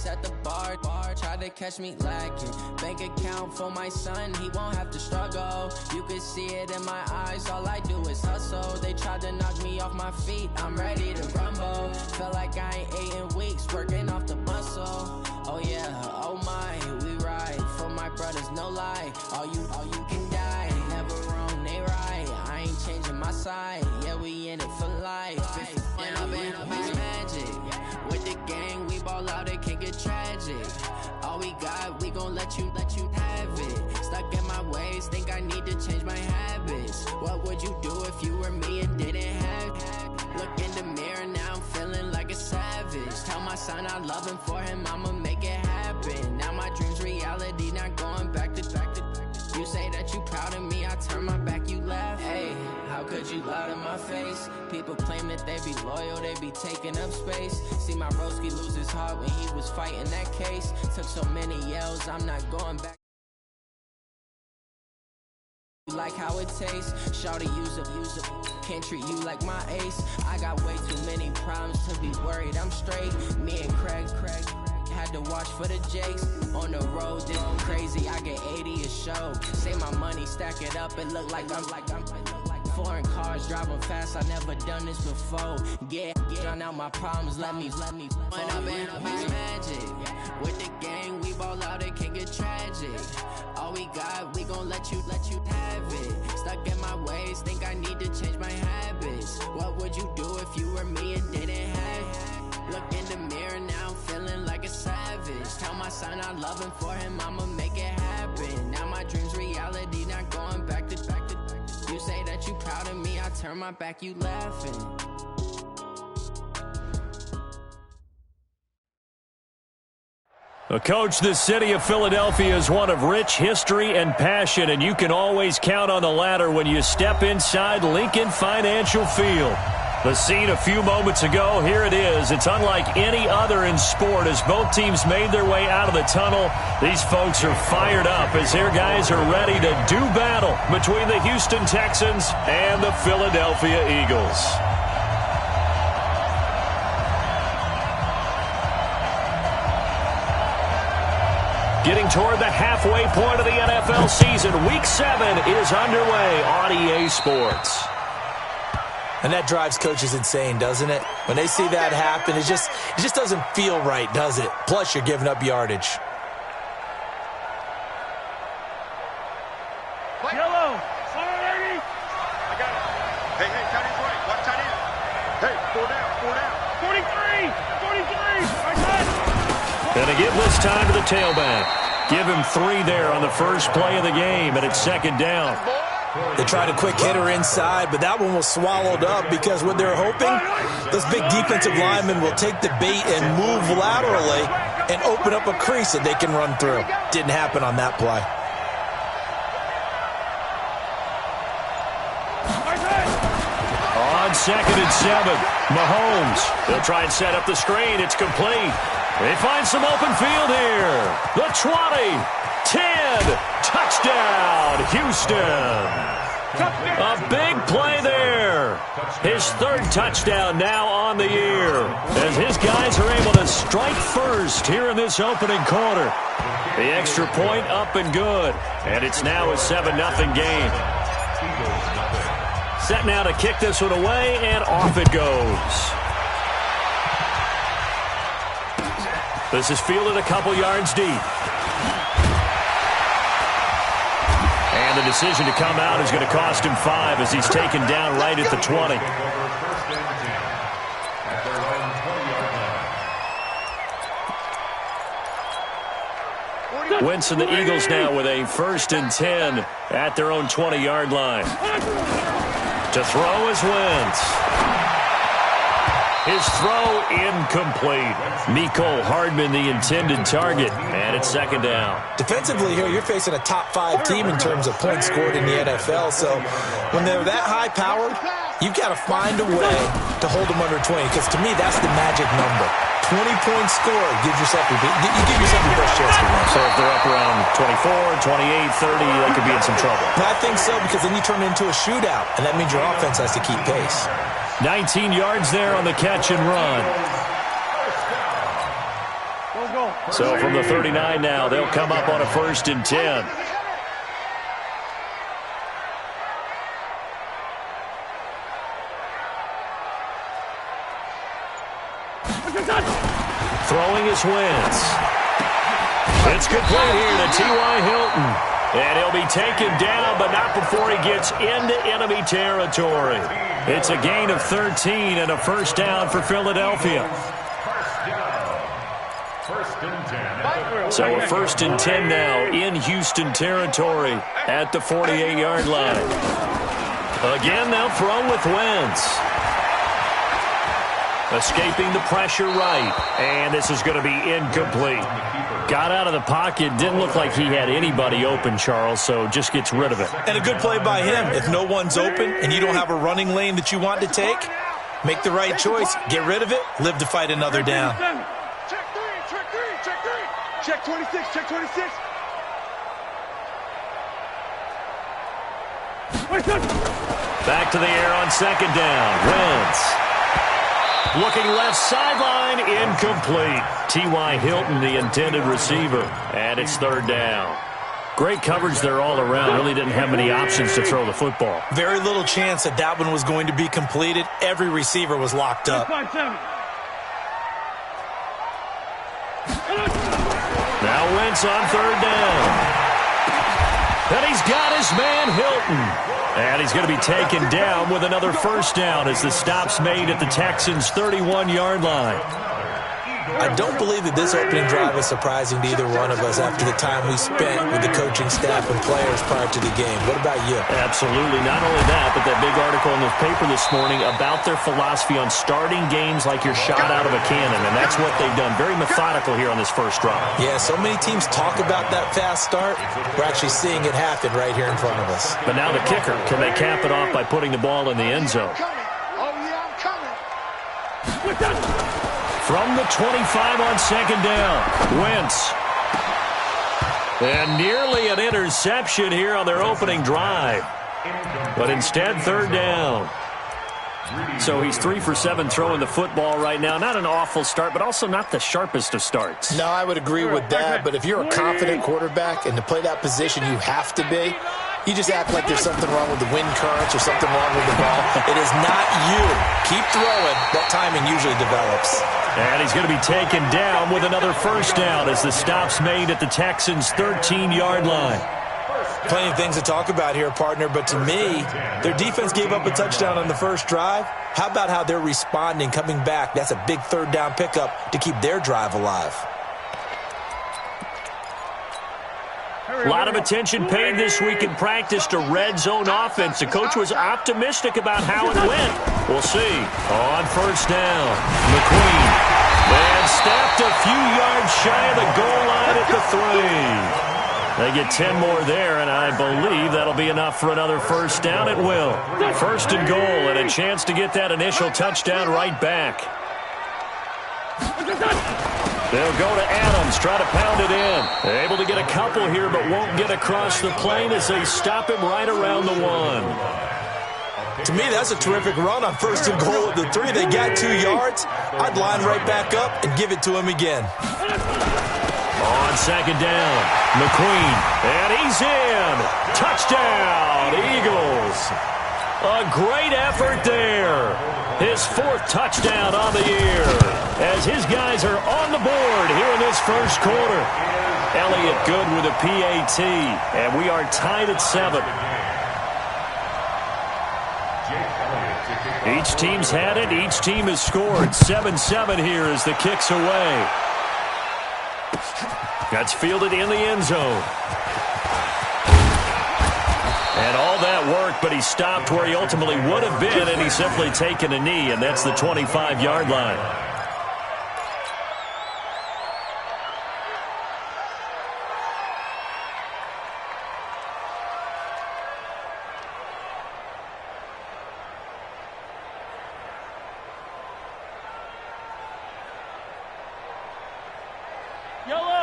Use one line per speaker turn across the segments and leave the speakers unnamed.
at the bar, tried to catch me lacking. Bank account for my son, he won't have to struggle. You can see it in my eyes, all I do is hustle. They tried to knock me off my feet, I'm ready to rumble. Feel like I ain't ate in weeks, working off the muscle. Oh yeah, oh my, we ride for my brothers, no lie. All you can die, never wrong, they right. I ain't changing my side, yeah, we in it for life. And I've been magic. With the gang, we ball out, it can get tragic. All we got, we gon' let you have it. Stuck in my ways, think I need to change my habits. What would you do if you were me and didn't have it? Look in the mirror, now I'm feeling like a savage. Tell my son I love him, for him I'ma make it happen. Now my dream's reality, not going back to. You say that you proud of me, I turn my back, you laugh. Hey, how could you lie to my face? People claim that they be loyal, they be taking up space. See my broski lose his heart when he was fighting that case. Took so many yells, I'm not going back. Like how it tastes, shawty use up, can't treat you like my ace. I got way too many problems to be worried, I'm straight. Me and Craig had to watch for the Jakes. On the road, this crazy, I get 80 a show. Say my money, stack it up, it look like I'm foreign cars, driving fast, I never done this before. Get drown out my problems, let me When I've been magic. With the gang, we ball out, it can get tragic. All we got, we gon' let you have it. Stuck in my ways, think I need to change my habits. What would you do if you were me and didn't have it? Look in the mirror, now I'm feeling like a savage. Tell my son I love him, for him I'ma make it happen. Now my dream's reality, not going back to. You say that you proud of me, I turn my back, you laughing.
Coach, the city of Philadelphia is one of rich history and passion, and you can always count on the ladder when you step inside Lincoln Financial Field. The scene a few moments ago, here it is. It's unlike any other in sport as both teams made their way out of the tunnel. These folks are fired up as their guys are ready to do battle between the Houston Texans and the Philadelphia Eagles. Getting toward the halfway point of the NFL season, Week 7 is underway on EA Sports.
And that drives coaches insane, doesn't it? When they see that happen, it just doesn't feel right, does it? Plus, you're giving up yardage.
Yellow. Sorry, lady. I got it. Hey, tight end's right. Watch tight end. Hey, 4 down. 43. I got it.
And to give this time to the tailback. Give him 3 there on the first play of the game, and it's second down.
They tried a quick hitter inside, but that one was swallowed up because what they're hoping, those big defensive linemen will take the bait and move laterally and open up a crease that they can run through. Didn't happen on that play.
On 2nd and 7, Mahomes. They'll try and set up the screen. It's complete. They find some open field here. The 20, 10, touchdown, Houston. A big play there. His 3rd touchdown now on the year as his guys are able to strike first here in this opening quarter. The extra point up and good, and it's now a 7-0 game. Set now to kick this one away, and off it goes. This is fielded a couple yards deep. And the decision to come out is going to cost him 5 as he's taken down right at the 20. Wentz and the Eagles now with a 1st and 10 at their own 20-yard line. To throw is Wentz. His throw incomplete. Mecole Hardman the intended target, and it's second down.
Defensively here, you're facing a top 5 team in terms of points scored in the NFL, so when they're that high-powered, you've got to find a way to hold them under 20, because to me, that's the magic number. 20 points scored, you give yourself your best chance to win.
So if they're up around 24, 28, 30, they could be in some trouble.
I think so, because then you turn it into a shootout, and that means your offense has to keep pace.
19 yards there on the catch and run.
Go.
So from the 39 now, they'll come up on a 1st and 10. Throwing is Wentz. It's complete here to T.Y. Hilton. And he'll be taken down, but not before he gets into enemy territory. It's a gain of 13 and a 1st down for Philadelphia. So a 1st and 10 now in Houston territory at the 48-yard line. Again, they'll throw with Wentz. Escaping the pressure right. And this is going to be incomplete. Got out of the pocket. Didn't look like he had anybody open, Charles, so just gets rid of it.
And a good play by him. If no one's open and you don't have a running lane that you want to take, make the right choice. Get rid of it. Live to fight another down.
Check 26, check 26.
Back to the air on 2nd down. Wentz. Looking left sideline, incomplete. T.Y. Hilton, the intended receiver, and it's 3rd down. Great coverage there all around. Really didn't have many options to throw the football.
Very little chance that that one was going to be completed. Every receiver was locked up.
Now Wentz on 3rd down. And he's got his man Hilton. And he's going to be taken down with another 1st down as the stop's made at the Texans' 31-yard line.
I don't believe that this opening drive is surprising to either one of us after the time we spent with the coaching staff and players prior to the game. What about you?
Absolutely. Not only that, but that big article in the paper this morning about their philosophy on starting games like you're shot out of a cannon, and that's what they've done. Very methodical here on this 1st drive.
Yeah, so many teams talk about that fast start. We're actually seeing it happen right here in front of us.
But now the kicker, can they cap it off by putting the ball in the end zone?
Oh, yeah, I'm coming.
From the 25 on 2nd down, Wentz. And nearly an interception here on their opening drive. But instead, 3rd down. So he's 3 for 7 throwing the football right now. Not an awful start, but also not the sharpest of starts.
No, I would agree with that. But if you're a confident quarterback and to play that position you have to be, you just act like there's something wrong with the wind currents or something wrong with the ball.
It is not you. Keep throwing. That timing usually develops.
And he's going to be taken down with another 1st down as the stop's made at the Texans' 13-yard line.
Plenty of things to talk about here, partner, but to me, their defense gave up a touchdown on the 1st drive. How about how they're responding, coming back? That's a big 3rd down pickup to keep their drive alive.
A lot of attention paid this week in practice to red zone offense. The coach was optimistic about how it went. We'll see. On 1st down, McQueen. And stepped a few yards shy of the goal line at the 3. They get 10 more there, and I believe that'll be enough for another 1st down. It will. 1st and goal, and a chance to get that initial touchdown right back. They'll go to Adams, try to pound it in. Able to get a couple here, but won't get across the plane as they stop him right around the 1.
To me, that's a terrific run on 1st and goal at the 3. They got 2 yards. I'd line right back up and give it to him again.
On 2nd down, McQueen, and he's in. Touchdown, Eagles. A great effort there. His 4th touchdown on the year as his guys are on the board here in this 1st quarter. Elliott good with a PAT, and we are tied at 7. Each team's had it. Each team has scored. 7-7 here as the kick's away. That's fielded in the end zone. And all that work, but he stopped where he ultimately would have been, and he's simply taken a knee, and that's the 25-yard line.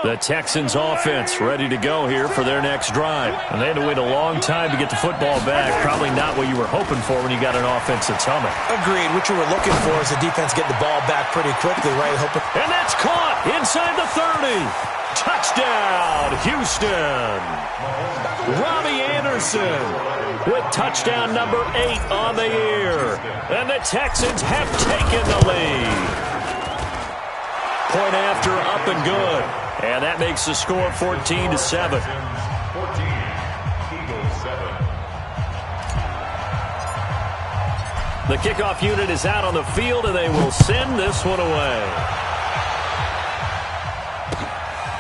The Texans offense ready to go here for their next drive. And they had to wait a long time to get the football back. Probably not what you were hoping for when you got an offense that's humming.
Agreed. What you were looking for is the defense get the ball back pretty quickly, right?
And that's caught inside the 30. Touchdown, Houston. Robbie Anderson with touchdown number 8 on the year. And the Texans have taken the lead. Point after, up and good. And that makes the score 14-7. The kickoff unit is out on the field, and they will send this one away.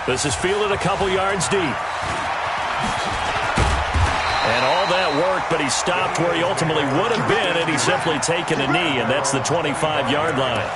This is fielded a couple yards deep. And all that work, but he stopped where he ultimately would have been, and he's simply taken a knee, and that's the 25-yard line.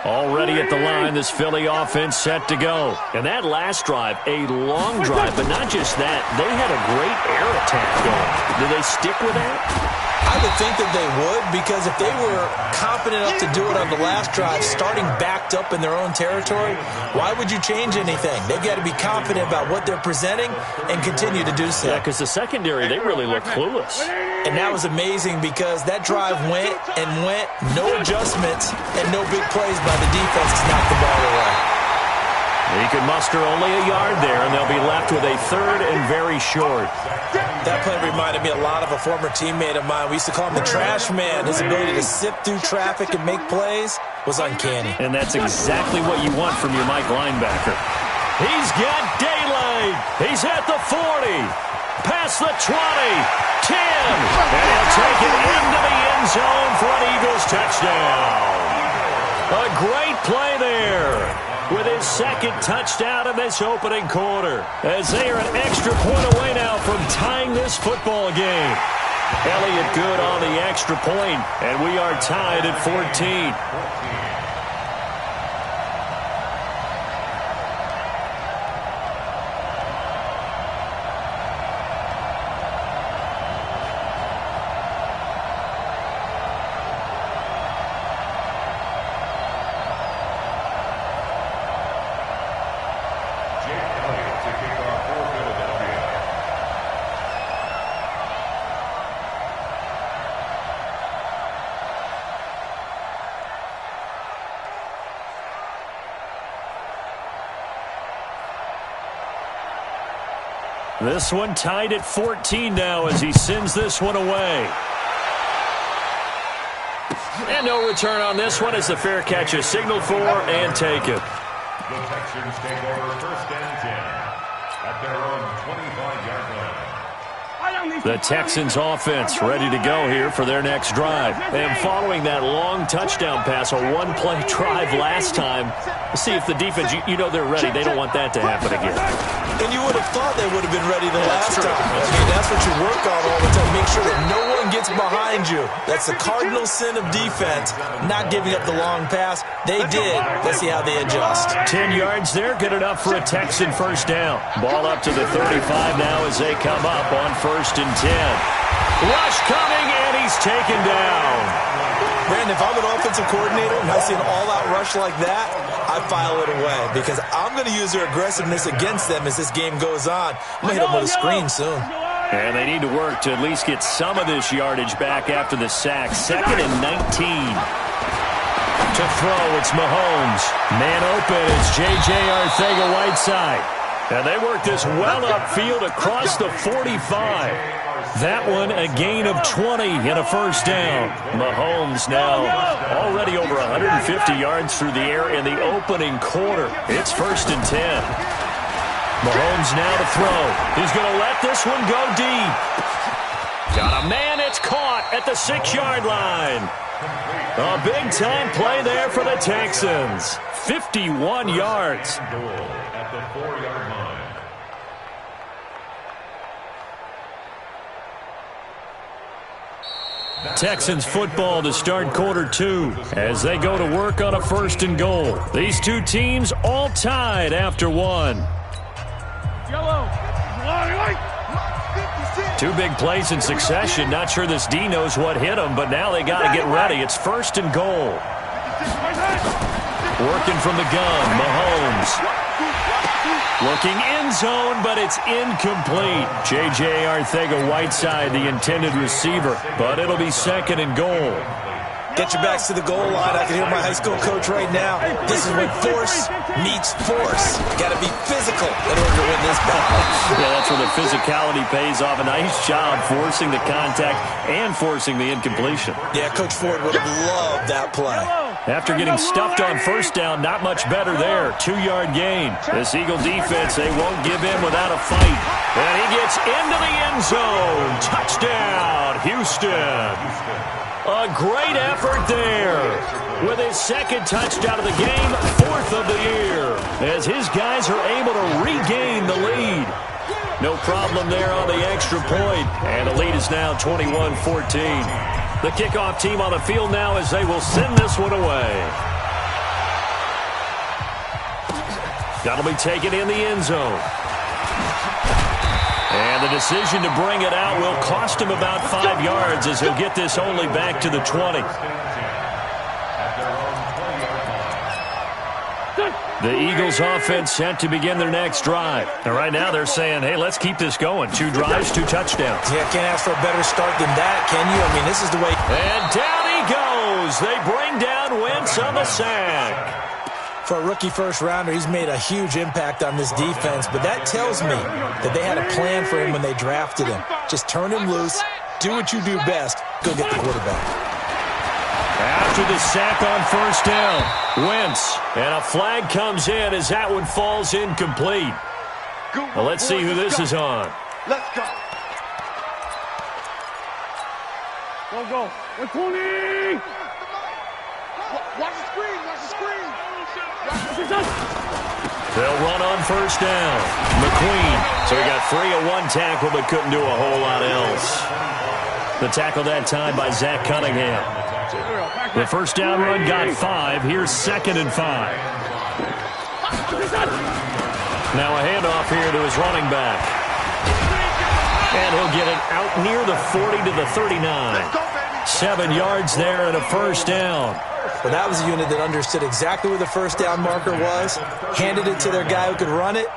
Already at the line, this Philly offense set to go. And that last drive, a long drive, but not just that. They had a great air attack going. Do they stick with that?
I would think that they would, because if they were confident enough to do it on the last drive, starting backed up in their own territory, why would you change anything? They've got to be confident about what they're presenting and continue to do so.
Yeah, because the secondary, they really look clueless.
And that was amazing because that drive went and went, no adjustments and no big plays by the defense to knock the ball away.
He could muster only a yard there, and they'll be left with a third and very short.
That play reminded me a lot of a former teammate of mine. We used to call him the trash man. His ability to sift through traffic and make plays was uncanny.
And that's exactly what you want from your Mike linebacker. He's got daylight. He's at the 40. Past the 20. 10. And he'll take it into the end zone for an Eagles touchdown. A great play there with his second touchdown in this opening quarter, as they are an extra point away now from tying this football game. Elliott good on the extra point, and we are tied at 14. This one tied at 14 now as he sends this one away. And no return on this one as the fair catch is signaled for and taken.
The Texans take over first and 10 at their own 25-yard line.
The Texans offense ready to go here for their next drive. And following that long touchdown pass, a one-play drive last time, see if the defense, you know they're ready. They don't want that to happen again.
And you would have thought they would have been ready the last time. I mean, that's what you work on all the time. Make sure that no one gets behind you. That's the cardinal sin of defense, not giving up the long pass. They did. Let's see how they adjust.
10 yards there, good enough for a Texan first down. Ball up to the 35 now as they come up on first and 10. Rush coming, and he's taken down.
Brandon, if I'm an offensive coordinator and I see an all-out rush like that, I file it away because I'm going to use their aggressiveness against them as this game goes on. I'm going to hit them with a screen soon.
And they need to work to at least get some of this yardage back after the sack. 2nd and 19. To throw, it's Mahomes. Man open, it's J.J. Arcega-Whiteside. And they work this well upfield across the 45. That one a gain of 20 and a first down. Mahomes now already over 150 yards through the air in the opening quarter. It's first and 10. Mahomes now to throw. He's going to let this one go deep. Got a man, it's caught at the 6-yard line. A big-time play there for the Texans. 51 yards.
At the 4-yard line.
Texans football to start quarter 2 as they go to work on a first and goal. These two teams all tied after one. Two big plays in succession. Not sure this D knows what hit him, but now they got to get ready. It's first and goal. Working from the gun, Mahomes. Looking end zone, but it's incomplete. J.J. Arcega-Whiteside, the intended receiver, but it'll be second and goal.
Get your backs to the goal line. I can hear my high school coach right now. This is when force meets force. You got to be physical in order to win this battle.
Yeah, that's where the physicality pays off. A nice job forcing the contact and forcing the incompletion.
Yeah, Coach Ford would have loved that play.
After getting stuffed on first down, not much better there. 2-yard gain. This Eagle defense, they won't give in without a fight. And he gets into the end zone. Touchdown, Houston. A great effort there. With his second touchdown of the game, 4th of the year. As his guys are able to regain the lead. No problem there on the extra point. And the lead is now 21-14. The kickoff team on the field now as they will send this one away. That'll be taken in the end zone. And the decision to bring it out will cost him about 5 yards as he'll get this only back to the 20. The Eagles offense set to begin their next drive. And right now they're saying, hey, let's keep this going. 2 drives, 2 touchdowns.
Yeah, can't ask for a better start than that, can you? I mean, this is the way.
And down he goes. They bring down Wentz on the sack.
For a rookie first-rounder, he's made a huge impact on this defense, but that tells me that they had a plan for him when they drafted him. Just turn him loose, do what you do best, go get the quarterback.
After the sack on first down, Wentz, and a flag comes in as that one falls incomplete. Well, let's see who this is on.
Let's go. Go. 120. Watch the screen.
They'll run on first down. McQueen. So he got free of 1 tackle but couldn't do a whole lot else. The tackle that time by Zach Cunningham. The first down run got 5. Here's 2nd and 5. Now a handoff here to his running back. And he'll get it out near the 40 to the 39. 7 yards there and a first down.
Well, that was a unit that understood exactly where the first down marker was, handed it to their guy who could run it,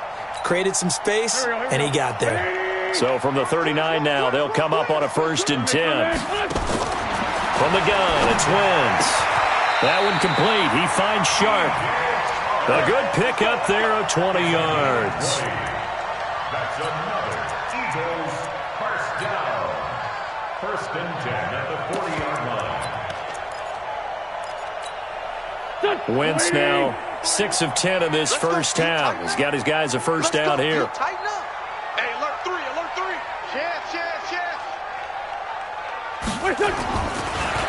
created some space, and he got there.
So from the 39 now, they'll come up on a 1st and 10. From the gun, it's Wentz. That one complete. He finds Sharp. A good pick up there of 20 yards.
That's another Eagles first down. 1st and 10 at the 40-yard line.
Wentz now 6 of 10 in this first half. He's got his guys a first down here.
Hey, alert 3. Chance.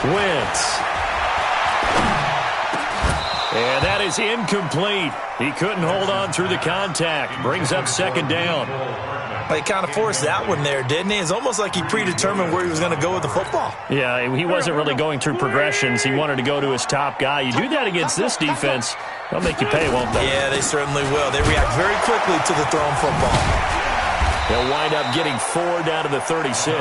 Wentz. And that is incomplete. He couldn't hold on through the contact. Brings up 2nd down.
He kind of forced that one there, didn't he? It's almost like he predetermined where he was going to go with the football.
Yeah, he wasn't really going through progressions. He wanted to go to his top guy. You do that against this defense, they'll make you pay, won't they?
Yeah, they certainly will. They react very quickly to the thrown football.
They'll wind up getting 4 down to the 36.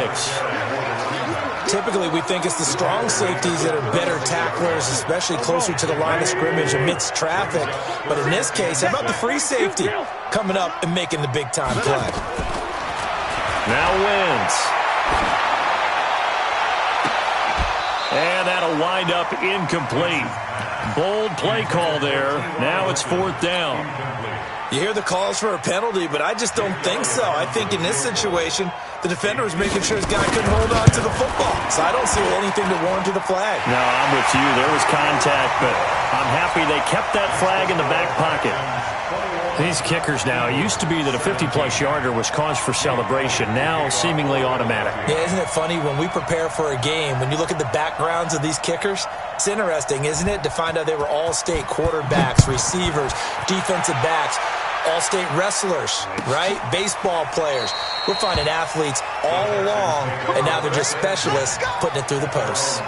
Typically, we think it's the strong safeties that are better tacklers, especially closer to the line of scrimmage amidst traffic. But in this case, how about the free safety coming up and making the big-time play?
Now Wentz. And that'll wind up incomplete. Bold play call there. Now it's 4th down.
You hear the calls for a penalty, but I just don't think so. I think in this situation, the defender was making sure his guy couldn't hold on to the football. So I don't see anything to warrant to the flag.
No, I'm with you. There was contact, but I'm happy they kept that flag in the back pocket. These kickers now, it used to be that a 50-plus yarder was cause for celebration. Now seemingly automatic.
Yeah, isn't it funny when we prepare for a game, when you look at the backgrounds of these kickers, it's interesting, isn't it, to find out they were all-state quarterbacks, receivers, defensive backs, all-state wrestlers, right? Baseball players. We're finding athletes all along, and now they're just specialists putting it through the posts.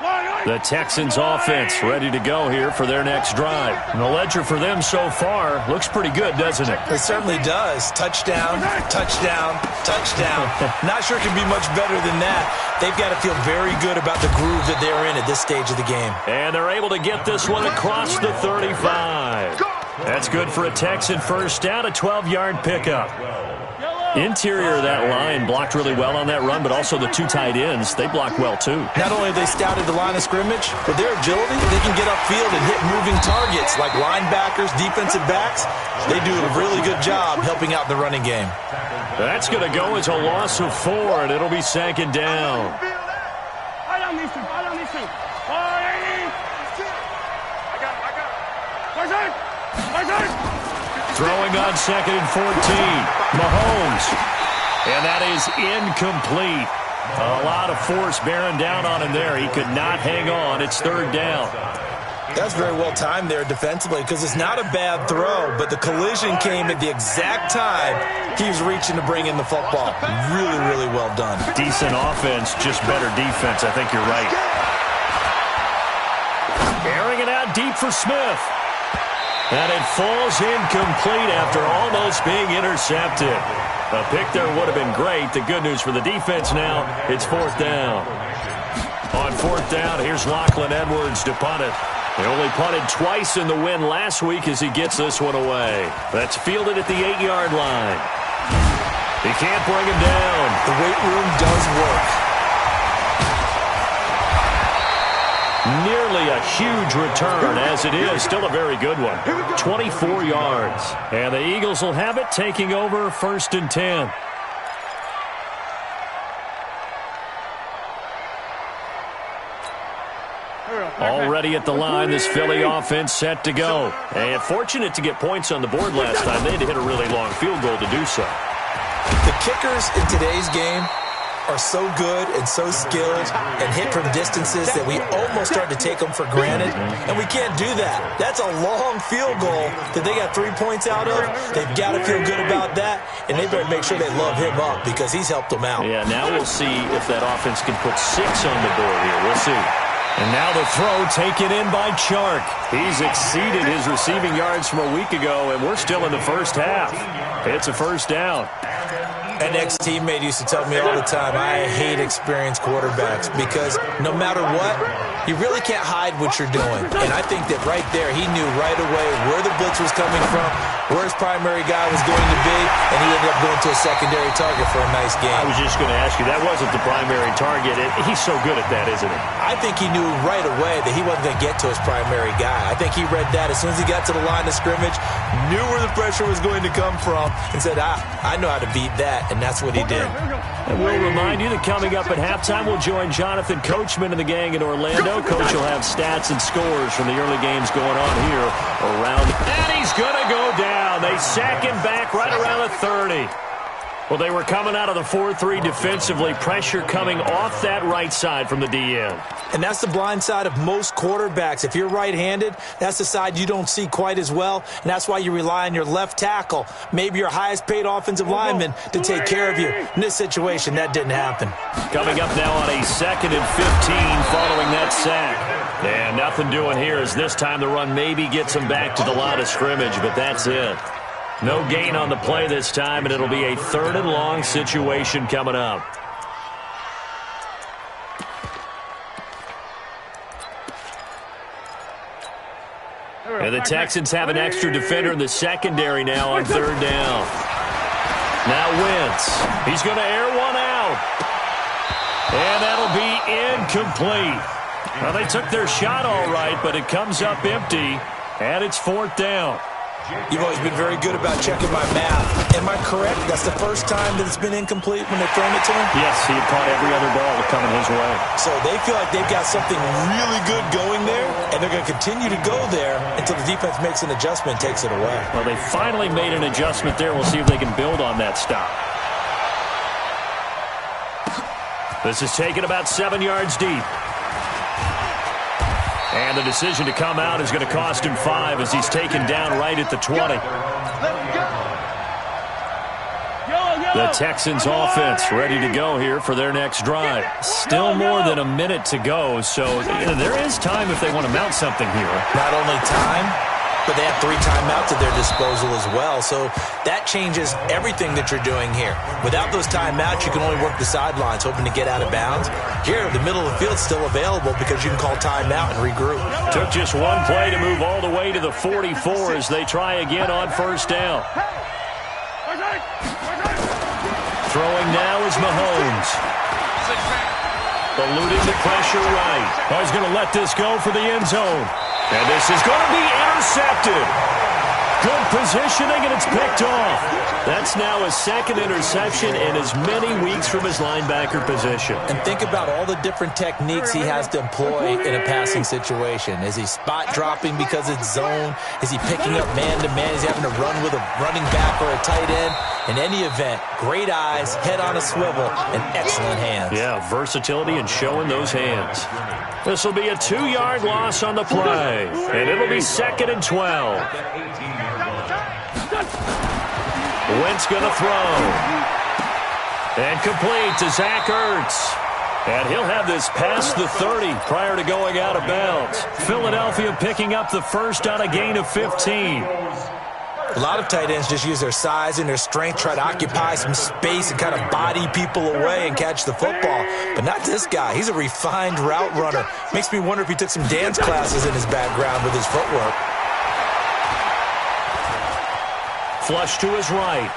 Line.
The Texans offense ready to go here for their next drive. And the ledger for them so far looks pretty good, doesn't it?
It certainly does. Touchdown, touchdown, touchdown. Not sure it can be much better than that. They've got to feel very good about the groove that they're in at this stage of the game.
And they're able to get this one across the 35. That's good for a Texan first down, a 12-yard pickup. Interior of that line blocked really well on that run, but also the two tight ends, they blocked well too.
Not only have they scouted the line of scrimmage, but their agility, they can get upfield and hit moving targets like linebackers, defensive backs. They do a really good job helping out the running game.
That's going to go as a loss of 4, and it'll be second down. Throwing on 2nd and 14. Mahomes. And that is incomplete. A lot of force bearing down on him there. He could not hang on. It's 3rd down.
That's very well timed there defensively because it's not a bad throw, but the collision came at the exact time he was reaching to bring in the football. Really, really well done.
Decent offense, just better defense. I think you're right. Airing it out deep for Smith. And it falls incomplete after almost being intercepted. A pick there would have been great. The good news for the defense now, it's 4th down. On 4th down, here's Lachlan Edwards to punt it. He only punted twice in the win last week as he gets this one away. That's fielded at the 8-yard line. He can't bring him down.
The weight room does work.
Nearly a huge return as it is. Still a very good one. 24 yards. And the Eagles will have it, taking over 1st and 10. Already at the line, this Philly offense set to go. And fortunate to get points on the board last time. They had to hit a really long field goal to do so.
The kickers in today's game are so good and so skilled and hit from distances that we almost start to take them for granted, and we can't do that. That's a long field goal that they got 3 points out of. They've got to feel good about that, and they better make sure they love him up because he's helped them out.
Yeah, now we'll see if that offense can put 6 on the board here. We'll see. And now the throw taken in by Chark. He's exceeded his receiving yards from a week ago, and we're still in the first half. It's a 1st down.
An ex-teammate used to tell me all the time, I hate experienced quarterbacks because no matter what, you really can't hide what you're doing. And I think that right there, he knew right away where the blitz was coming from, where his primary guy was going to be, and he ended up going to a secondary target for a nice game.
I was just going to ask you, that wasn't the primary target. He's so good at that, isn't he?
I think he knew right away that he wasn't going to get to his primary guy. I think he read that as soon as he got to the line of scrimmage, knew where the pressure was going to come from, and said, I know how to beat that. And that's what he did.
And we'll remind you that coming up at halftime, we'll join Jonathan Coachman and the gang in Orlando. Coach will have stats and scores from the early games going on here around. And he's going to go down. They sack him back right around the 30. Well, they were coming out of the 4-3 defensively. Pressure coming off that right side from the DN.
And that's the blind side of most quarterbacks. If you're right-handed, that's the side you don't see quite as well, and that's why you rely on your left tackle, maybe your highest-paid offensive lineman, to take care of you. In this situation, that didn't happen.
Coming up now on a 2nd and 15 following that sack. And nothing doing here as this time the run maybe gets them back to the line of scrimmage, but that's it. No gain on the play this time, and it'll be a 3rd and long situation coming up. And the Texans have an extra defender in the secondary now on 3rd down. Now Wentz. He's going to air one out. And that'll be incomplete. Well, they took their shot all right, but it comes up empty, and it's 4th down.
You've always been very good about checking my math. Am I correct? That's the first time that it's been incomplete when they've thrown it to him?
Yes, he had caught every other ball coming his way.
So they feel like they've got something really good going there, and they're going to continue to go there until the defense makes an adjustment and takes it away.
Well, they finally made an adjustment there. We'll see if they can build on that stop. This is taken about 7 yards deep. And the decision to come out is going to cost him 5 as he's taken down right at the 20.
Yellow.
The Texans offense ready to go here for their next drive. Still more than a minute to go, so there is time if they want to mount something here.
Not only time, but they have 3 timeouts at their disposal as well, so that changes everything that you're doing here. Without those timeouts, you can only work the sidelines, hoping to get out of bounds. Here, the middle of the field's still available because you can call timeout and regroup.
Took just one play to move all the way to the 44 as they try again on first down. Throwing now is Mahomes. Eluding the pressure right. Oh, he's going to let this go for the end zone. And this is going to be intercepted. Good positioning, and it's picked off. That's now his 2nd interception in as many weeks from his linebacker position.
And think about all the different techniques he has to employ in a passing situation. Is he spot dropping because it's zone? Is he picking up man-to-man? Is he having to run with a running back or a tight end? In any event, great eyes, head on a swivel, and excellent hands.
Yeah, versatility and showing those hands. This will be a 2-yard loss on the play, and it'll be 2nd and 12. Wentz going to throw. And complete to Zach Ertz. And he'll have this past the 30 prior to going out of bounds. Philadelphia picking up the first on a gain of 15.
A lot of tight ends just use their size and their strength, try to occupy some space and kind of body people away and catch the football. But not this guy. He's a refined route runner. Makes me wonder if he took some dance classes in his background with his footwork.
Flush to his right.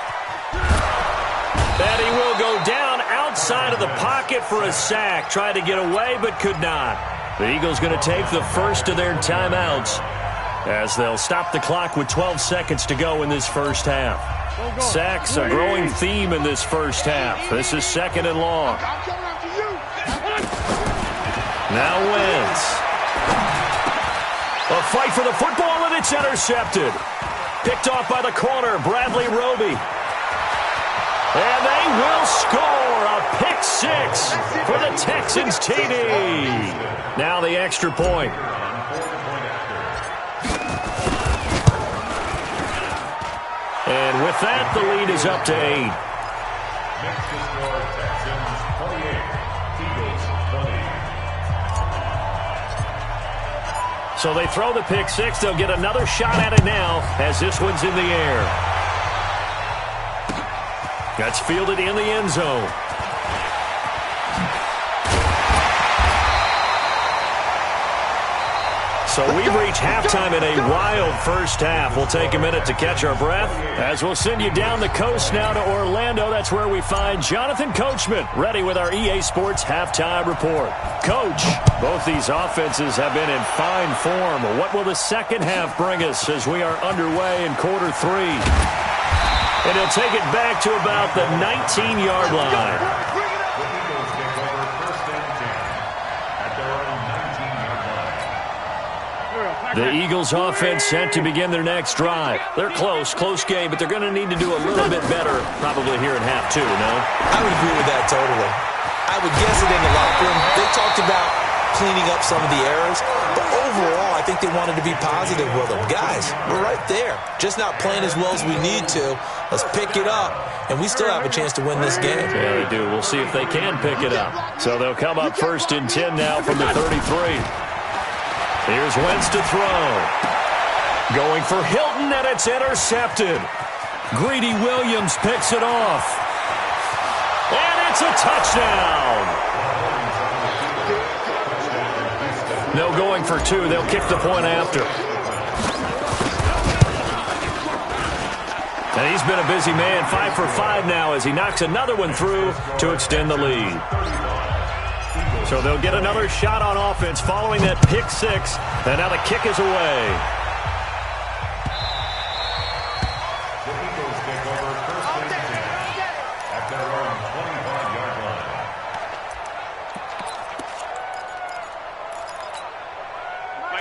And he will go down outside of the pocket for a sack. Tried to get away but could not. The Eagles going to take the first of their timeouts as they'll stop the clock with 12 seconds to go in this first half. Sacks a growing theme in this first half. This is 2nd and long. Now Wentz. A fight for the football, and it's intercepted. Picked off by the corner, Bradley Roby. And they will score a pick 6 for the Texans TD. Now the extra point. And with that, the lead is up to 8.
Next to score, Texans 28, Eagles 20.
So they throw the pick 6. They'll get another shot at it now as this one's in the air. That's fielded in the end zone. So we've reached halftime in a wild first half. We'll take a minute to catch our breath as we'll send you down the coast now to Orlando. That's where we find Jonathan Coachman ready with our EA Sports Halftime Report. Coach, both these offenses have been in fine form. What will the second half bring us as we are underway in quarter 3? And he'll take it back to about the 19-yard line. The Eagles offense set to begin their next drive. They're close game, but they're going to need to do a little bit better probably here in half 2, no?
I would agree with that totally. I would guess it in the locker room. They talked about cleaning up some of the errors, but overall I think they wanted to be positive with them. Guys, we're right there. Just not playing as well as we need to. Let's pick it up, and we still have a chance to win this game.
Yeah, they do. We'll see if they can pick it up. So they'll come up 1st and 10 now from the 33. Here's Wentz to throw. Going for Hilton, and it's intercepted. Greedy Williams picks it off. And it's a touchdown. No going for 2. They'll kick the point after. And he's been a busy man, 5 for 5 now as he knocks another one through to extend the lead. So they'll get another shot on offense following that pick 6, and now the kick is away.
The Eagles take over 1st and 10 at their own 25-yard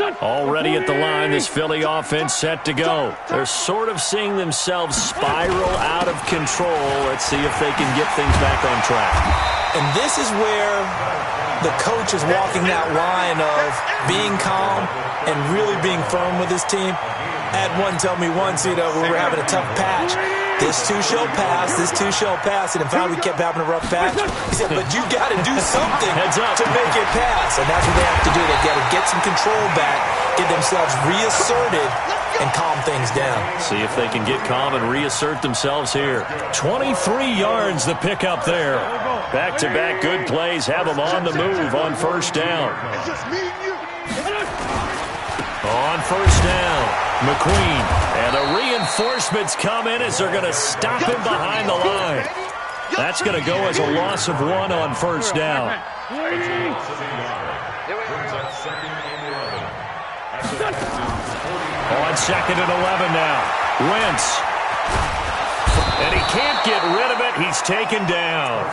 line.
Already at the line, this Philly offense set to go. They're sort of seeing themselves spiral out of control. Let's see if they can get things back on track.
And this is where the coach is walking that line of being calm and really being firm with his team. I had one tell me once, when we were having a tough patch, This too shall pass. This too shall pass. And in fact, we kept having a rough patch. He said, but you got to do something to make it pass. And that's what they have to do. They've got to get some control back, get themselves reasserted, and calm things down.
See if they can get calm and reassert themselves here. 23 yards the pickup there. Back-to-back good plays have them on the move on first down.
It's just me and you.
On first down, McQueen. And the reinforcements come in as they're going to stop him behind the line. That's going to go as a loss of 1 on first down. On second and 11 now. Wentz. And he can't get rid of it. He's taken down.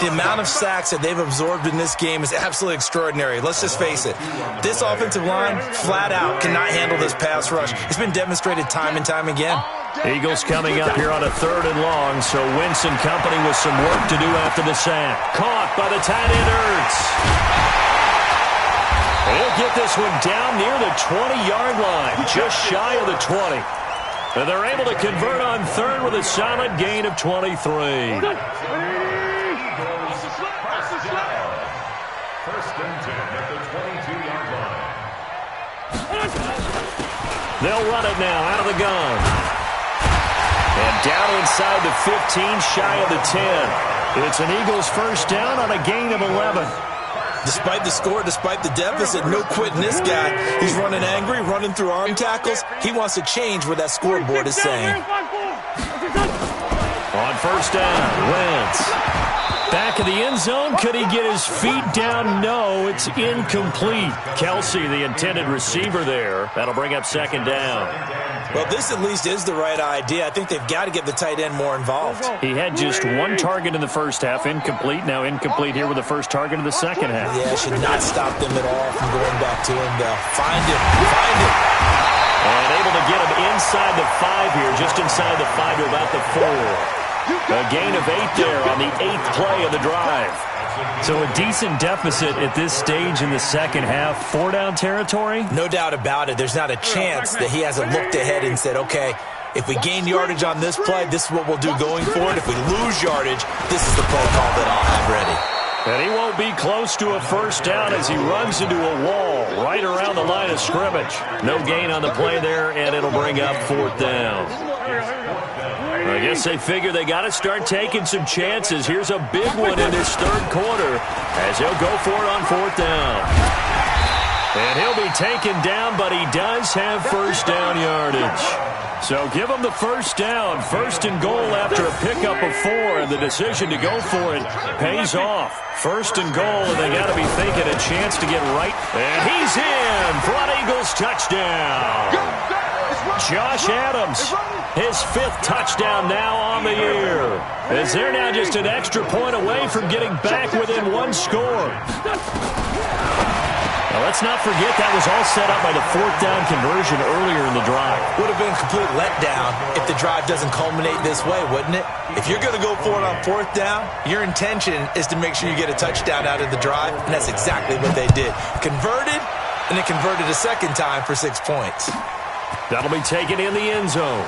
The amount of sacks that they've absorbed in this game is absolutely extraordinary. Let's just face it. This offensive line, flat out, cannot handle this pass rush. It's been demonstrated time and time again.
Eagles coming up here on a 3rd and long, so Wentz and company with some work to do after the sack. Caught by the tight end Ertz. He'll get this one down near the 20-yard line, just shy of the 20. And they're able to convert on 3rd with a solid gain of 23.
First and 10 at the 22-yard line.
They'll run it now out of the gun. And down inside the 15, shy of the 10. It's an Eagles first down on a gain of 11.
Despite the score, despite the deficit, no quitting this guy. He's running angry, running through arm tackles. He wants to change what that scoreboard is saying.
On first down, Wentz. Back of the end zone. Could he get his feet down? No, it's incomplete. Kelsey, the intended receiver there. That'll bring up second down.
Well, this at least is the right idea. I think they've got to get the tight end more involved.
He had just 1 target in the first half, incomplete. Now incomplete here with the first target of the second half.
Yeah, should not stop them at all from going back to him. Find him.
And able to get him inside the 5 here, just inside the 5 to about the 4. A gain of 8 there on the 8th play of the drive. So a decent deficit at this stage in the second half. 4-down territory?
No doubt about it. There's not a chance that he hasn't looked ahead and said, okay, if we gain yardage on this play, this is what we'll do going forward. If we lose yardage, this is the play call that I'll have ready.
And he won't be close to a first down as he runs into a wall right around the line of scrimmage. No gain on the play there, and it'll bring up 4th down. I guess they figure they got to start taking some chances. Here's a big one in this 3rd quarter as he'll go for it on 4th down. And he'll be taken down, but he does have first down yardage. So give him the first down. 1st and goal after a pickup of 4, and the decision to go for it pays off. 1st and goal, and they got to be thinking a chance to get right. And he's in for an Eagles touchdown. Josh Adams, his 5th touchdown now on the year, as they're now just an extra point away from getting back within 1 score. Now, let's not forget that was all set up by the 4th down conversion earlier in the drive.
Would have been a complete letdown if the drive doesn't culminate this way, wouldn't it? If you're going to go for it on 4th down, your intention is to make sure you get a touchdown out of the drive, and that's exactly what they did. Converted, and they converted a second time for 6 points.
That'll be taken in the end zone.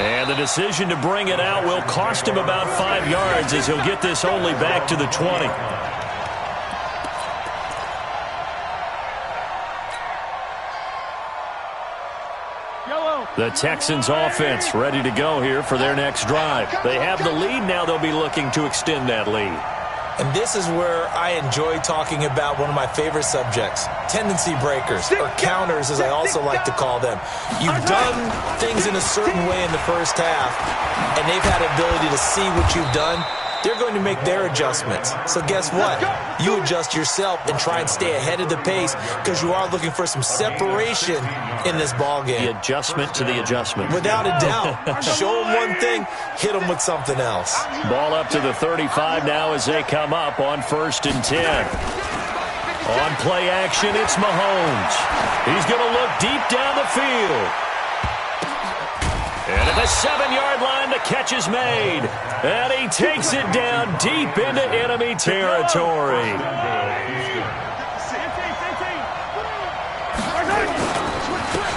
And the decision to bring it out will cost him about 5 yards as he'll get this only back to the 20. The Texans offense ready to go here for their next drive. They have the lead. Now they'll be looking to extend that lead.
And this is where I enjoy talking about one of my favorite subjects, tendency breakers, or counters as I also like to call them. You've done things in a certain way in the first half, and they've had the ability to see what you've done. They're going to make their adjustments. So guess what? You adjust yourself and try and stay ahead of the pace because you are looking for some separation in this ballgame.
The adjustment to the adjustment.
Without a doubt. Show them one thing, hit them with something else.
Ball up to the 35 now as they come up on 1st and 10. On play action, it's Mahomes. He's going to look deep down the field. And at the 7-yard line, the catch is made. And he takes it down deep into enemy territory.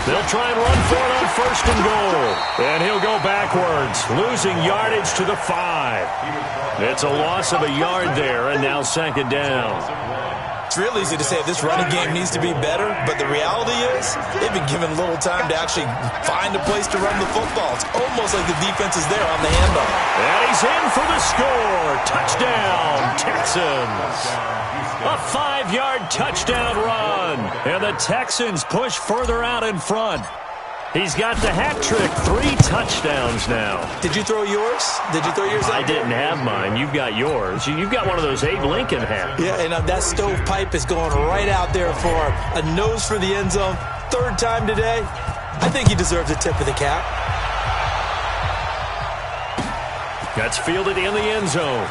They'll try and run for it on 1st and goal. And he'll go backwards, losing yardage to the 5. It's a loss of a yard there, and now 2nd down.
It's real easy to say this running game needs to be better, but the reality is they've been given little time to actually find a place to run the football. It's almost like the defense is there on the handoff.
And he's in for the score. Touchdown, Texans. A 5-yard touchdown run. And the Texans push further out in front. He's got the hat trick, 3 touchdowns now.
Did you throw yours? Did you throw yours out?
I didn't have mine. You've got yours. You've got one of those Abe Lincoln hats.
Yeah, and that stovepipe is going right out there for a nose for the end zone. 3rd time today. I think he deserves a tip of the cap.
That's fielded in the end zone.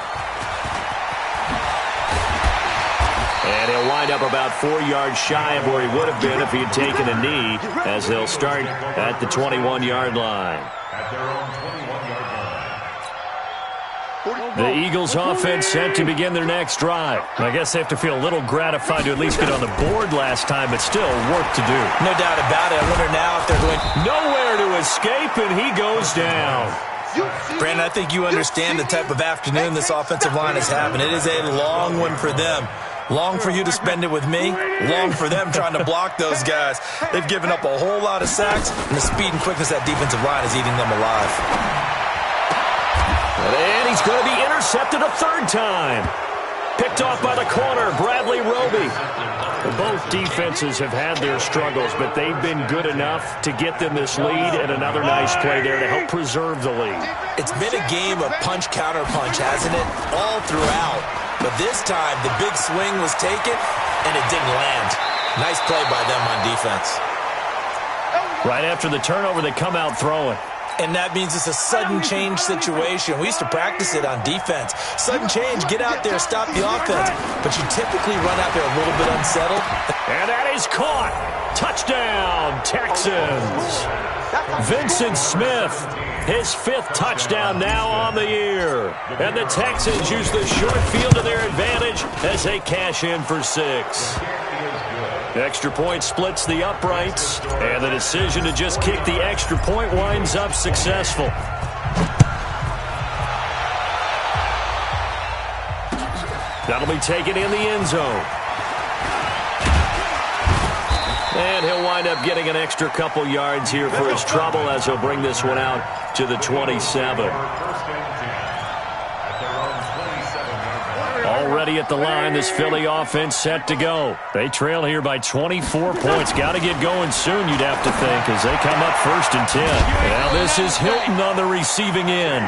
And he'll wind up about 4 yards shy of where he would have been if he had taken a knee, as they'll start at the 21-yard line.
At their own 21-yard line.
The Eagles offense set to begin their next drive. I guess they have to feel a little gratified to at least get on the board last time, but still work to do.
No doubt about it. I wonder now if they're going
nowhere to escape, and he goes down.
Brandon, I think you understand the type of afternoon this offensive line is having. It is a long one for them. Long for you to spend it with me. Long for them trying to block those guys. They've given up a whole lot of sacks, and the speed and quickness of that defensive line is eating them alive.
And he's going to be intercepted a 3rd time. Picked off by the corner, Bradley Roby. Both defenses have had their struggles, but they've been good enough to get them this lead, and another nice play there to help preserve the lead.
It's been a game of punch-counter-punch, hasn't it? All throughout. But this time, the big swing was taken, and it didn't land. Nice play by them on defense.
Right after the turnover, they come out throwing.
And that means it's a sudden change situation. We used to practice it on defense. Sudden change, get out there, stop the offense. But you typically run out there a little bit unsettled.
And that is caught. Touchdown, Texans. Vincent Smith, his 5th touchdown now on the year. And the Texans use the short field to their advantage as they cash in for 6. Extra point splits the uprights, and the decision to just kick the extra point winds up successful. That'll be taken in the end zone. And he'll wind up getting an extra couple yards here for his trouble as he'll bring this one out to the 27. Already at the line, this Philly offense set to go. They trail here by 24 points. Got to get going soon, you'd have to think, as they come up 1st and 10. Now this is Hilton on the receiving end.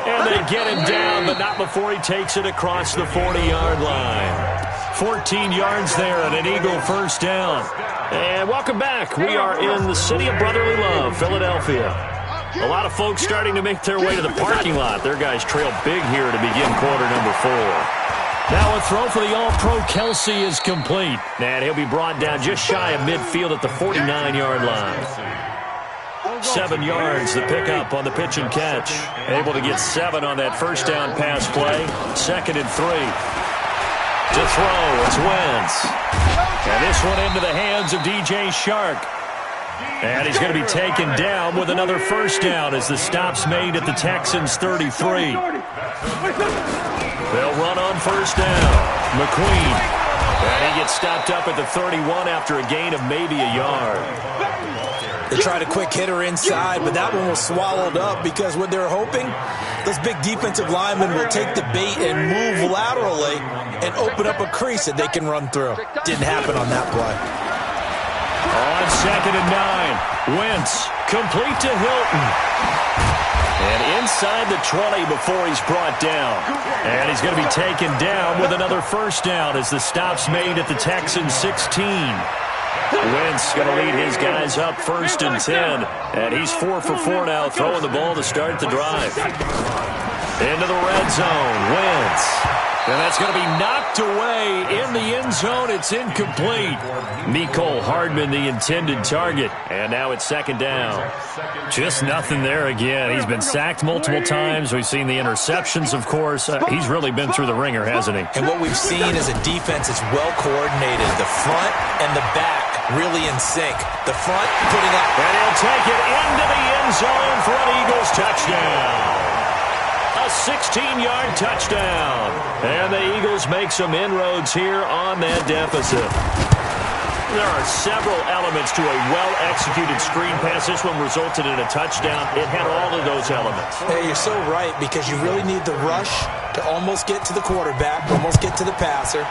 And they get him down, but not before he takes it across the 40-yard line. 14 yards there and an Eagle 1st down. And welcome back. We are in the city of brotherly love, Philadelphia. A lot of folks starting to make their way to the parking lot. Their guys trail big here to begin quarter number 4. Now a throw for the All-Pro Kelsey is complete. And he'll be brought down just shy of midfield at the 49-yard line. 7 yards, the pickup on the pitch and catch. Able to get 7 on that 1st down pass play. 2nd and 3. To throw, it's Wentz. And this one into the hands of DJ Shark. And he's going to be taken down with another 1st down as the stop's made at the Texans' 33. They'll run on 1st down. McQueen. And he gets stopped up at the 31 after a gain of maybe a yard.
They tried a quick hitter inside, but that one was swallowed up because what they're hoping, those big defensive linemen will take the bait and move laterally and open up a crease that they can run through. Didn't happen on that play.
On 2nd and 9, Wentz complete to Hilton. And inside the 20 before he's brought down. And he's going to be taken down with another 1st down as the stop's made at the Texans' 16. Wentz going to lead his guys up 1st and 10. And he's 4 for 4 now, throwing the ball to start the drive. Into the red zone, Wentz. And that's going to be knocked away in the end zone. It's incomplete. Mecole Hardman, the intended target. And now it's second down. Just nothing there again. He's been sacked multiple times. We've seen the interceptions, of course. He's really been through the ringer, hasn't he?
And what we've seen is a defense that's well coordinated. The front and the back really in sync. The front putting up.
And he'll take it into the end zone for an Eagles touchdown. A 16-yard touchdown. And the Eagles make some inroads here on that deficit. There are several elements to a well-executed screen pass. This one resulted in a touchdown. It had all of those elements.
Hey, you're so right, because you really need the rush to almost get to the quarterback, almost get to the passer.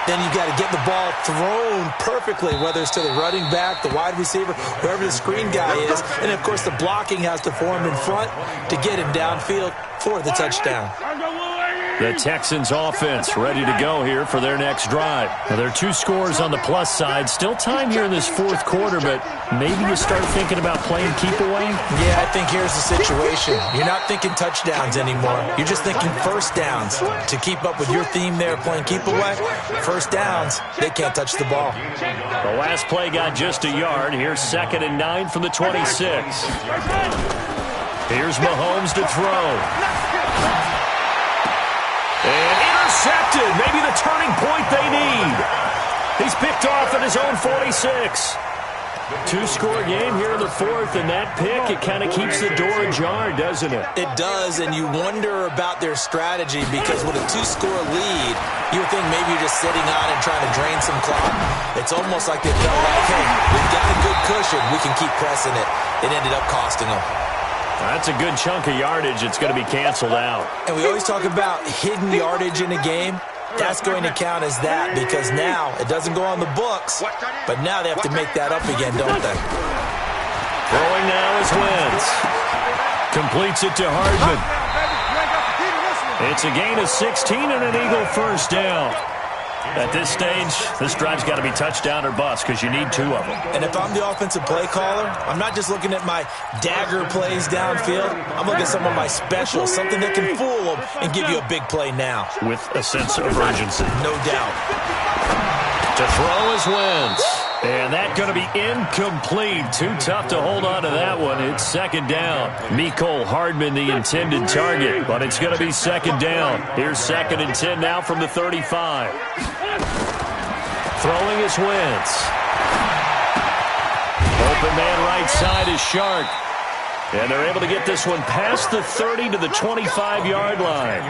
Then you got to get the ball thrown perfectly, whether it's to the running back, the wide receiver, wherever the screen guy is. And, of course, the blocking has to form in front to get him downfield for the touchdown.
The Texans offense ready to go here for their next drive. Now, there are 2 scores on the plus side. Still time here in this fourth quarter, but maybe you start thinking about playing keep away?
Yeah, I think here's the situation. You're not thinking touchdowns anymore. You're just thinking first downs. To keep up with your theme there, playing keep away, first downs, they can't touch the ball.
The last play got just a yard. Here's 2nd and 9 from the 26. Here's Mahomes to throw. And intercepted. Maybe the turning point they need. He's picked off at his own 46. 2-score game here in the fourth, and that pick, it kind of keeps the door ajar, doesn't it?
It does, and you wonder about their strategy, because with a 2-score lead, you would think maybe you're just sitting on and trying to drain some clock. It's almost like they felt like, hey, we've got a good cushion. We can keep pressing it. It ended up costing them.
That's a good chunk of yardage. It's going to be canceled out.
And we always talk about hidden yardage in a game. That's going to count as that, because now it doesn't go on the books, but now they have to make that up again, don't they?
Throwing now is Wentz. Completes it to Hardman. It's a gain of 16 and an Eagle first down. At this stage, this drive's got to be touchdown or bust, because you need 2 of them.
And if I'm the offensive play caller, I'm not just looking at my dagger plays downfield. I'm looking at some of my specials, something that can fool them and give you a big play now.
With a sense of urgency.
No doubt.
To throw is Wentz. And that's going to be incomplete. Too tough to hold on to that one. It's 2nd down. Mecole Hardman, the intended target, but it's going to be 2nd down. Here's 2nd and 10 now from the 35. Throwing is Wentz. Open man right side is Shark. And they're able to get this one past the 30 to the 25-yard line.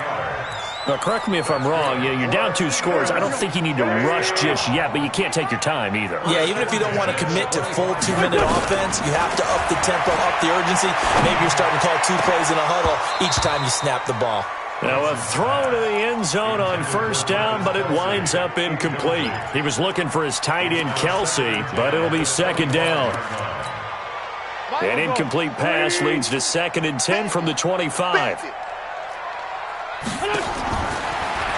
Now, correct me if I'm wrong. You're down 2 scores. I don't think you need to rush just yet, but you can't take your time either.
Yeah, even if you don't want to commit to full 2-minute offense, you have to up the tempo, up the urgency. Maybe you're starting to call 2 plays in a huddle each time you snap the ball.
Now a throw to the end zone on first down, but it winds up incomplete. He was looking for his tight end, Kelsey, but it'll be 2nd down. An incomplete pass leads to 2nd and 10 from the 25.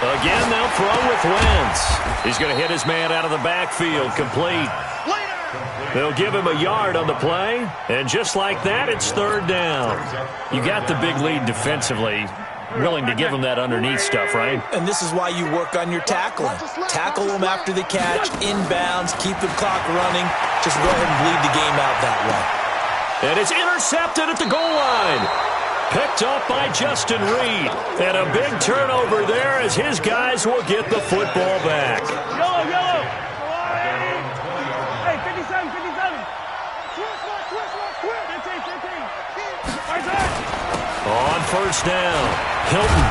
Again, they'll throw with Wentz. He's going to hit his man out of the backfield, complete. They'll give him a yard on the play, and just like that, it's 3rd down. You got the big lead defensively. Willing to give him that underneath stuff, right?
And this is why you work on your tackling. Tackle them after the catch, inbounds, keep the clock running. Just go ahead and bleed the game out that way.
And it's intercepted at the goal line. Picked up by Justin Reed. And a big turnover there as his guys will get the football back.
Yellow, yellow. Hey, 57, 57.
On first down, Hilton.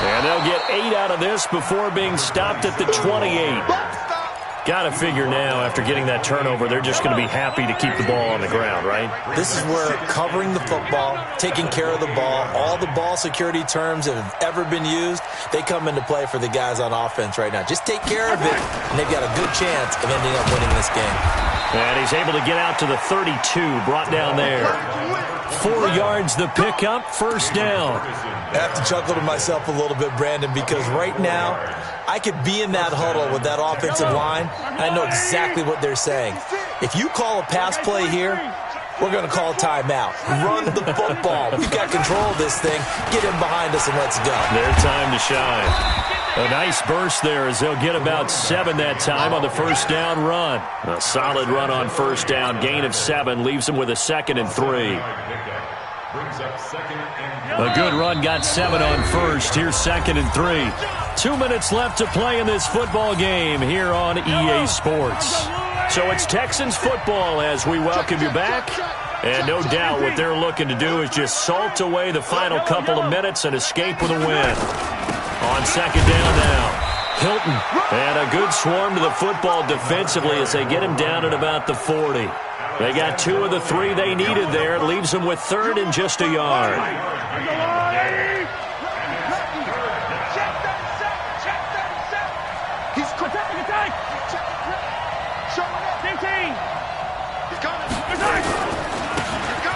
And they'll get 8 out of this before being stopped at the 28. Got to figure now, after getting that turnover, they're just going to be happy to keep the ball on the ground, right?
This is where covering the football, taking care of the ball, all the ball security terms that have ever been used, they come into play for the guys on offense right now. Just take care of it, and they've got a good chance of ending up winning this game.
And he's able to get out to the 32, brought down there. 4 yards the pickup, first down.
I have to chuckle to myself a little bit, Brandon, because right now I could be in that huddle with that offensive line, and I know exactly what they're saying. If you call a pass play here, we're going to call timeout. Run the football. We've got control of this thing. Get him behind us and let's go.
Their time to shine. A nice burst there as they'll get about 7 that time on the first down run. A solid run on first down. Gain of 7 leaves them with a 2nd and 3. A good run got 7 on first. Here's 2nd and 3. 2 minutes left to play in this football game here on EA Sports. So it's Texans football as we welcome you back. And no doubt what they're looking to do is just salt away the final couple of minutes and escape with a win. On 2nd down now, Hilton. And a good swarm to the football defensively as they get him down at about the 40. They got 2 of the 3 they needed there. It leaves them with 3rd and just a yard.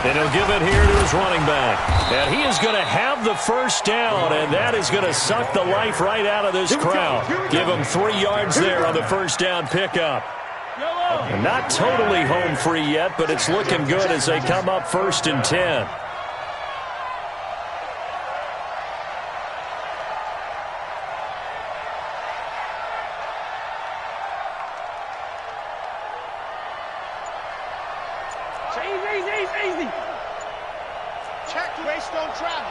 And he'll give it here to his running back. And he is going to have the first down, and that is going to suck the life right out of this crowd. Give him 3 yards there on the first down pickup. Not totally home free yet, but it's looking good as they come up 1st and 10.
Easy. Check, race don't travel.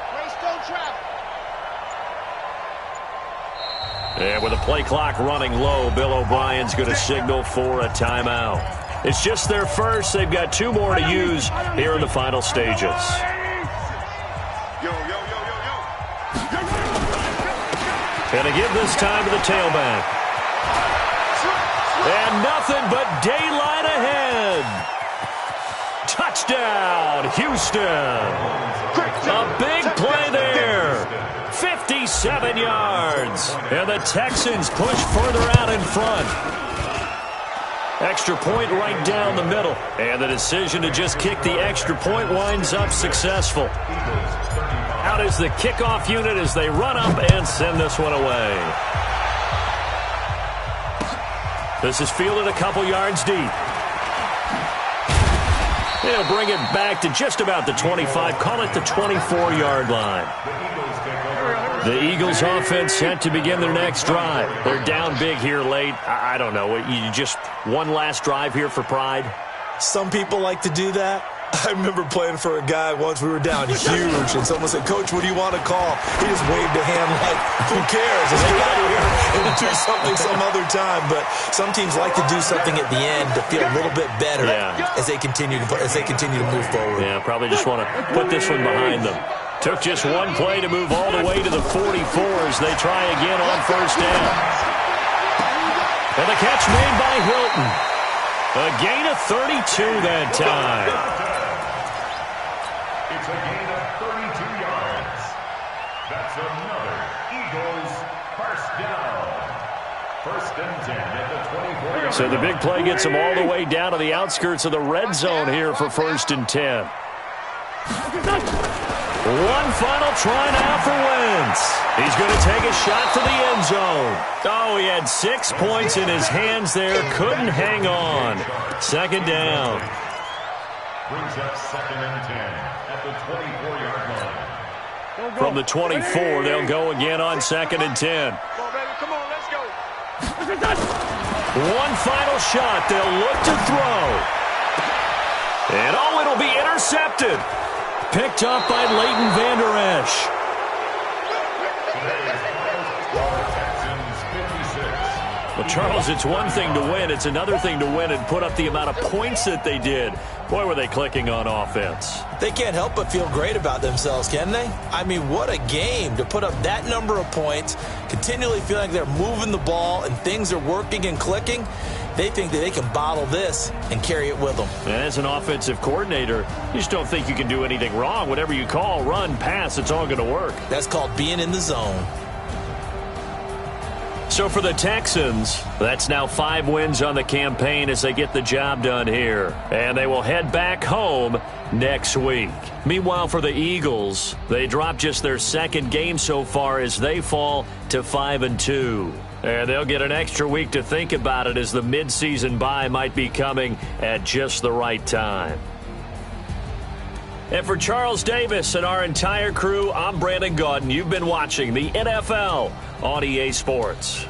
And with the play clock running low, Bill O'Brien's going to signal for a timeout. It's just their first. They've got 2 more to use here in the final stages. And to give this time to the tailback. And nothing but daylight ahead. Touchdown, Houston. A big play there. 57 yards. And the Texans push further out in front. Extra point right down the middle. And the decision to just kick the extra point winds up successful. Out is the kickoff unit as they run up and send this one away. This is fielded a couple yards deep. They'll bring it back to just about the 25. Call it the 24-yard line. The Eagles offense set to begin their next drive. They're down big here late. I don't know. You just one last drive here for pride?
Some people like to do that. I remember playing for a guy once. We were down huge, and someone said, "Coach, what do you want to call?" He just waved a hand like, "Who cares? Let's get out of here and do something some other time." But some teams like to do something at the end to feel a little bit better as they continue to move forward.
Yeah, probably just want to put this one behind them. Took just one play to move all the way to the 44 as they try again on first down. And the catch made by Hilton. A gain of 32 that time.
It's a gain of 32 yards. That's another Eagles first down. 1st and 10 at the 24.
So the big play gets them all the way down to the outskirts of the red zone here for 1st and 10. One final try now for Wentz. He's going to take a shot for the end zone. Oh, he had 6 points in his hands there. Couldn't hang on. 2nd down.
Brings up 2nd and 10 at the 24-yard line.
From the 24, they'll go again on 2nd and 10.
Come on, let's go.
One final shot. They'll look to throw. And oh, it'll be intercepted. Picked up by Leighton Vander Esch. Well, Charles, it's one thing to win. It's another thing to win and put up the amount of points that they did. Boy, were they clicking on offense.
They can't help but feel great about themselves, can they? I mean, what a game to put up that number of points, continually feel like they're moving the ball and things are working and clicking. They think that they can bottle this and carry it with them.
And as an offensive coordinator, you just don't think you can do anything wrong. Whatever you call, run, pass, it's all going to work.
That's called being in the zone.
So for the Texans, that's now 5 wins on the campaign as they get the job done here. And they will head back home next week. Meanwhile, for the Eagles, they dropped just their 2nd game so far as they fall to 5-2. And they'll get an extra week to think about it as the midseason bye might be coming at just the right time. And for Charles Davis and our entire crew, I'm Brandon Gaudin. You've been watching the NFL on EA Sports.